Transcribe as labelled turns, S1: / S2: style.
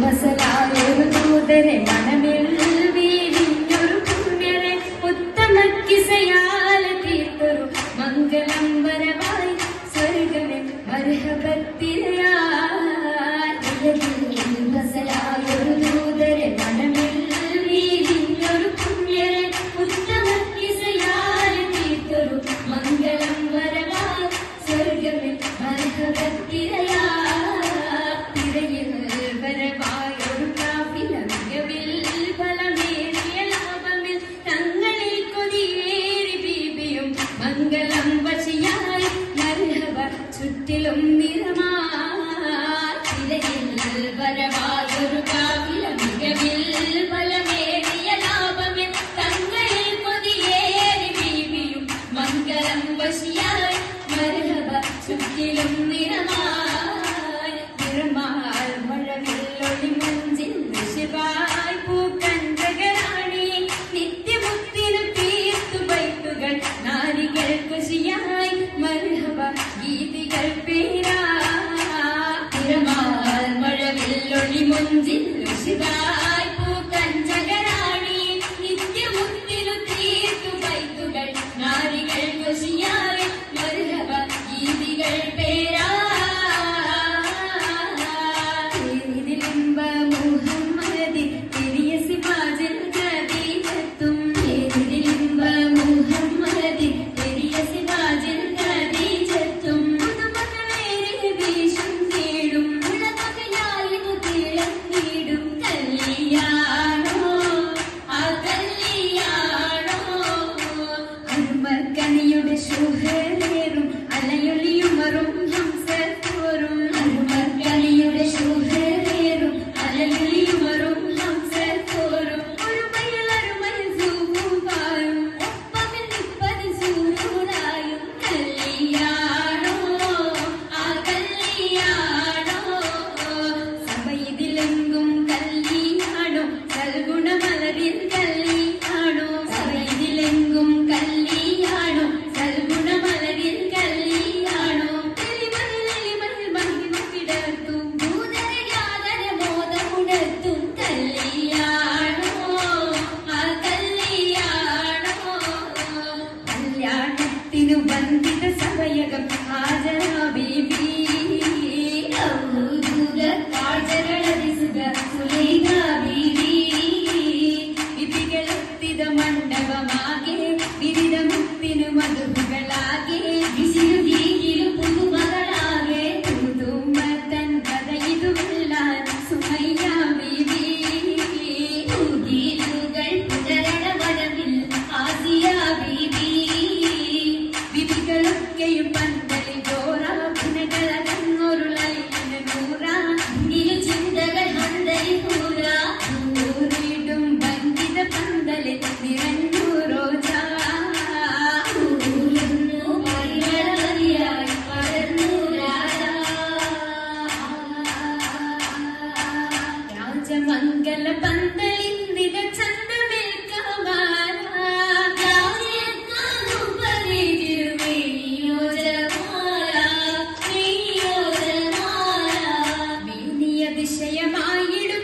S1: വസലായൊരു ദൂതരെ മനമിൽ വീരിഞ്ഞൊരു പുണ്യരെ ഉത്തമ കിസയാൽ തീർത്തൊരു മംഗളം വരവായി സ്വർഗമേ മർഹബത്തിരയായി വസലായൊരു ദൂതരെ മനമിൽ വീരിഞ്ഞൊരു പുണ്യരെ ഉത്തമ കിസയാൽ തീർത്തൊരു മംഗളം വരവായി സ്വർഗമേ മർഹബത്തിരയായി മംഗളം വശിയായി മർഹബ ചുറ്റിലും നിറമാലയിൽ വരവായൊരു കാവില മികവിൽ ഫലമേറിയ ലാഭമിൽ തങ്ങളിൽ കൊതിയേറി ബീവിയും മംഗളം വശിയായി മർഹബ ചുറ്റിലും നിറമായി നിറമാൽ മഴവില്ലൊളി മഞ്ചിൽ ശിവായി പൂക്കഞ്ചകരാണി നിത്യമുക്തിനു തീർത്തു ബൈത്തുകൾ നാരികൾ ഖുശിയായി മർഹബ ഗീതികൾ പേരാ നിറമാൽ മഴവില്ലൊളി മഞ്ചിൽ ശിവായി പൂക്കഞ്ചകരാണി നിത്യമുക്തിനു തീർത്തു ബൈത്തുകൾ നാരികൾ ഖുശിയായി മർഹബ ഗീതികൾ പേരാ കനിയുടെ ശുഹരേറും അലയൊലിയുമറും ഹംസത്തോറും കനിയുടെ ശുഹരേറും അലയൊലിയുമറും ഹംസത്തോറും ഒരു മയലറുമയ സൂവായും ഒപ്പമിൽ നിപ്പതി സൂരൂരായും കല്യാണോ ആ കല്യാണോ സഭയിതിലെങ്കും കല്യാണോ സൽഗുണമലരിൽ കല്യാണോ സഭയിതിലെങ്കും കല്യാണോ സൽഗുണമലരിൽ കല്യാണോ കിടത്തും ഭൂതരയാതന മോദമുണർത്തും കല്യാണോ ആ കല്യാണോ കല്യാണത്തിനു ബന്ധിത സമയകം ഹാജരാ ബീബി വിധികളെത്തിത മണ്ഡപമാകെ വിവിധ മുക്തിനു മധുകളാകെ വിശിരുതിയിലും പുതുമകളാകെ പുതുമത്തൻ കഥയിതുമെല്ലാം സുമയ്യ ബീബി പുതിരുകൾ പുലരണ വരവിൽ ആസിയ ബീബി വിധികളൊക്കെയും പന്തലി ജോറ പുനകളകങ്ങൊരു ലൈന നൂറ ഇരു ചിന്തകൾ ഹന്തലി പൂര ൂരിടും ബന്ധിത പന്തലിൽ നിറഞ്ഞു റോജ രാജമംഗല പന്തലിൻ നിത അതിശയമായിടും